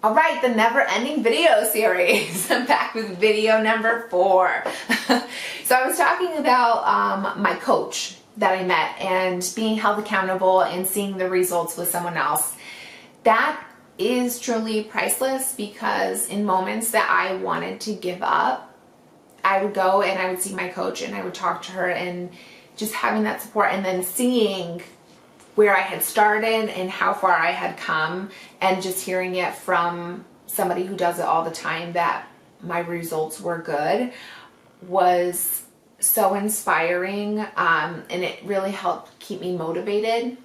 All right, the never-ending video series. I'm back with video number 4. So I was talking about my coach that I met and being held accountable and seeing the results with someone else. That is truly priceless, because in moments that I wanted to give up, I would go and I would see my coach and I would talk to her, and just having that support and then seeing where I had started and how far I had come, and just hearing it from somebody who does it all the time that my results were good, was so inspiring, and it really helped keep me motivated,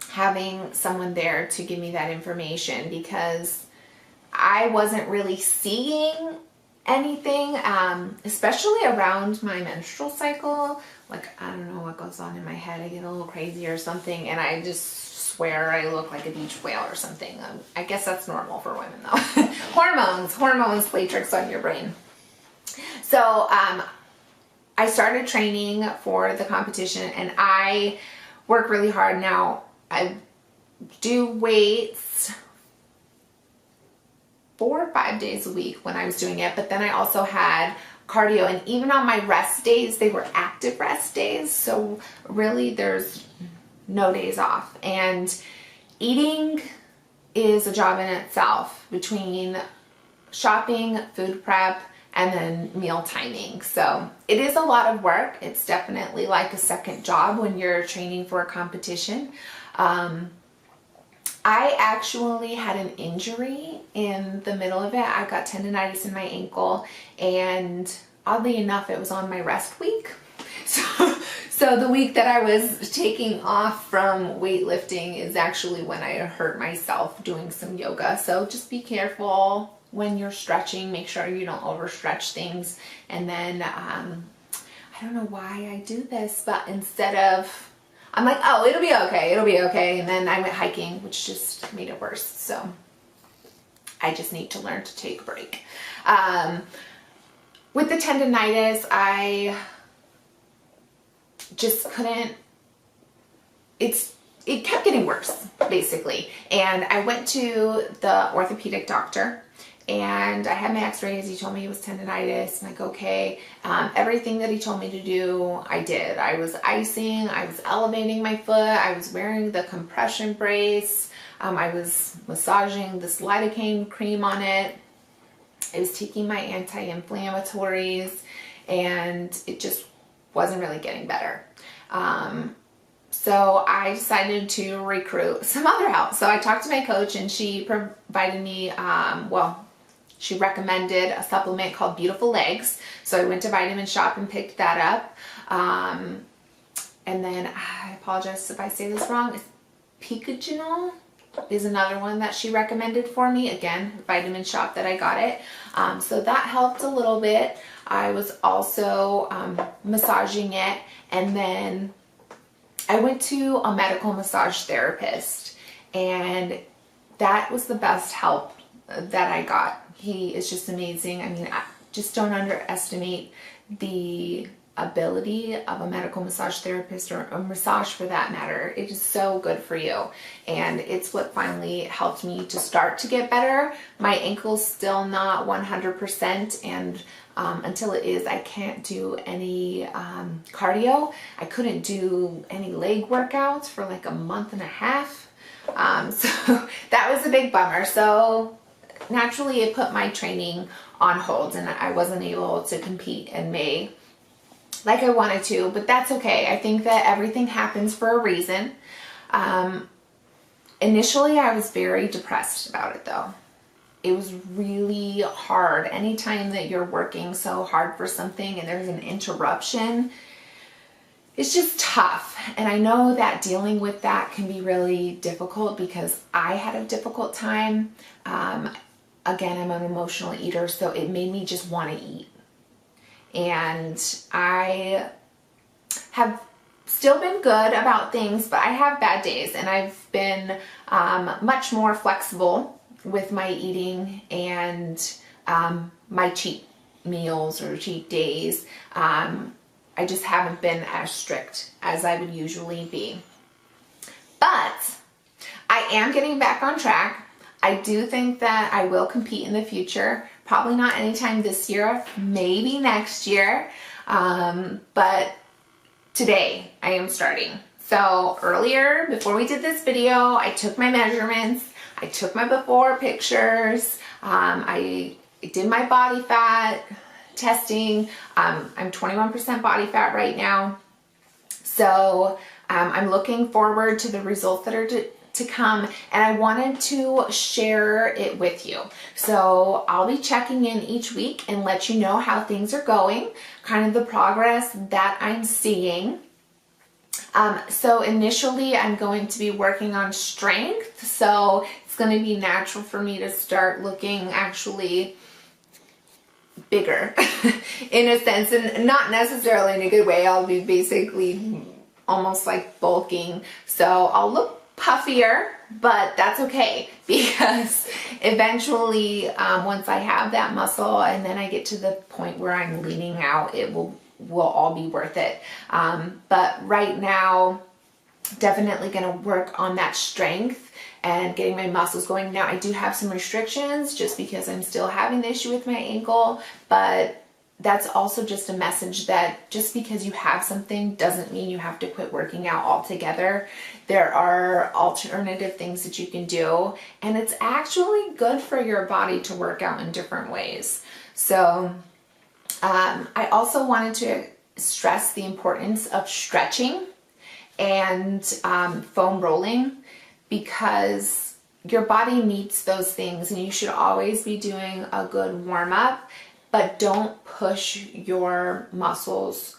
having someone there to give me that information, because I wasn't really seeing anything, especially around my menstrual cycle. Like, I don't know what goes on in my head. I get a little crazy or something, and I just swear I look like a beach whale or something. I guess that's normal for women though. Hormones play tricks on your brain. So I started training for the competition, and I work really hard now. I do weights 4 or 5 days a week when I was doing it, but then I also had cardio, and even on my rest days, they were active rest days, so really there's no days off. And eating is a job in itself, between shopping, food prep, and then meal timing. So it is a lot of work. It's definitely like a second job when you're training for a competition. I actually had an injury in the middle of it. I got tendonitis in my ankle, and oddly enough, it was on my rest week. So the week that I was taking off from weightlifting is actually when I hurt myself doing some yoga. So just be careful when you're stretching. Make sure you don't overstretch things. And then, I don't know why I do this, but instead of, I'm like, oh, it'll be okay. And then I went hiking, which just made it worse. So I just need to learn to take a break. With the tendonitis, I just couldn't, it kept getting worse, basically. And I went to the orthopedic doctor, and I had my x-rays. He told me it was tendonitis. I'm like, okay. Everything that he told me to do, I did. I was icing, I was elevating my foot, I was wearing the compression brace, I was massaging this lidocaine cream on it, I was taking my anti-inflammatories, and it just wasn't really getting better. So I decided to recruit some other help. So I talked to my coach, and she provided me, she recommended a supplement called Beautiful Legs. So I went to Vitamin Shop and picked that up. And then, I apologize if I say this wrong, Picogenol is another one that she recommended for me. Again, Vitamin Shop that I got it. So that helped a little bit. I was also massaging it, and then I went to a medical massage therapist, and that was the best help that I got. He is just amazing. I mean, I just don't underestimate the ability of a medical massage therapist, or a massage for that matter. It is so good for you, and it's what finally helped me to start to get better. My ankle's still not 100%, and until it is, I can't do any cardio. I couldn't do any leg workouts for like a month and a half. So that was a big bummer. So naturally, it put my training on hold, and I wasn't able to compete in May like I wanted to, but that's okay. I think that everything happens for a reason. Initially, I was very depressed about it though. It was really hard. Anytime that you're working so hard for something and there's an interruption, it's just tough. And I know that dealing with that can be really difficult, because I had a difficult time. Again, I'm an emotional eater, so it made me just want to eat. And I have still been good about things, but I have bad days, and I've been much more flexible with my eating and my cheat meals or cheat days. I just haven't been as strict as I would usually be. But I am getting back on track. I do think that I will compete in the future. Probably not anytime this year, maybe next year. But today I am starting. So earlier, before we did this video, I took my measurements. I took my before pictures. I did my body fat testing. I'm 21% body fat right now. So I'm looking forward to the results that are to come, and I wanted to share it with you. So I'll be checking in each week and let you know how things are going, kind of the progress that I'm seeing. So initially I'm going to be working on strength, so it's going to be natural for me to start looking actually bigger in a sense, and not necessarily in a good way. I'll be basically almost like bulking, so I'll look puffier, but that's okay, because eventually once I have that muscle and then I get to the point where I'm leaning out, it will all be worth it. But right now, definitely going to work on that strength and getting my muscles going. Now I do have some restrictions just because I'm still having the issue with my ankle, but that's also just a message that just because you have something doesn't mean you have to quit working out altogether. There are alternative things that you can do, and it's actually good for your body to work out in different ways. So I also wanted to stress the importance of stretching and foam rolling, because your body needs those things, and you should always be doing a good warm-up, but don't push your muscles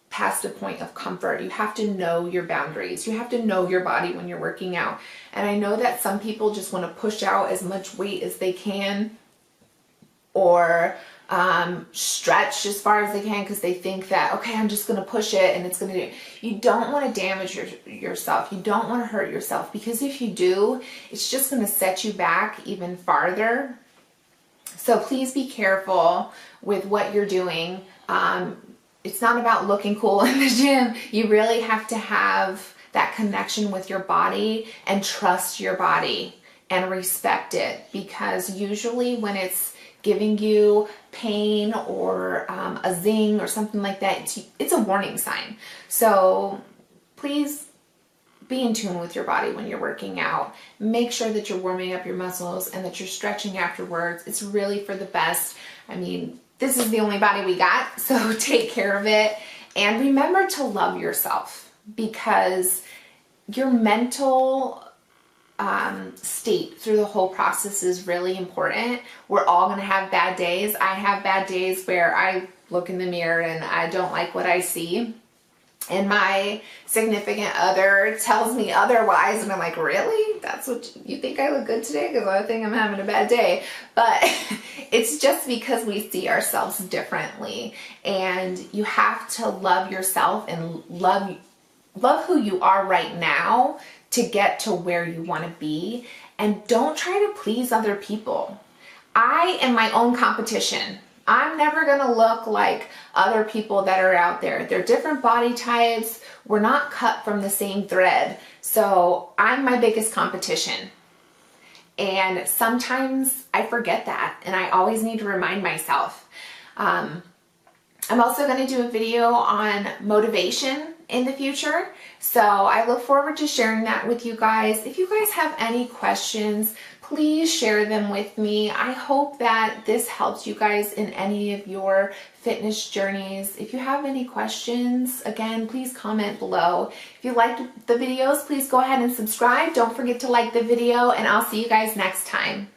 past a point of comfort. You have to know your boundaries. You have to know your body when you're working out. And I know that some people just want to push out as much weight as they can, or stretch as far as they can because they think that, okay, I'm just going to push it and it's going to do. You don't want to damage yourself. You don't want to hurt yourself, because if you do, it's just going to set you back even farther. So please be careful with what you're doing. It's not about looking cool in the gym. You really have to have that connection with your body and trust your body and respect it, because usually when it's giving you pain or a zing or something like that, it's a warning sign. So please be in tune with your body when you're working out. Make sure that you're warming up your muscles and that you're stretching afterwards. It's really for the best. I mean, this is the only body we got, so take care of it. And remember to love yourself, because your mental state through the whole process is really important. We're all going to have bad days. I have bad days where I look in the mirror and I don't like what I see, and my significant other tells me otherwise, and I'm like, really? That's what you think? I look good today? Because I think I'm having a bad day. But it's just because we see ourselves differently, and you have to love yourself and love who you are right now to get to where you want to be. And don't try to please other people. I am my own competition. I'm never going to look like other people that are out there. They're different body types. We're not cut from the same thread. So I'm my biggest competition. And sometimes I forget that, and I always need to remind myself. I'm also going to do a video on motivation in the future. So I look forward to sharing that with you guys. If you guys have any questions, please share them with me. I hope that this helps you guys in any of your fitness journeys. If you have any questions, again, please comment below. If you liked the videos, please go ahead and subscribe. Don't forget to like the video, and I'll see you guys next time.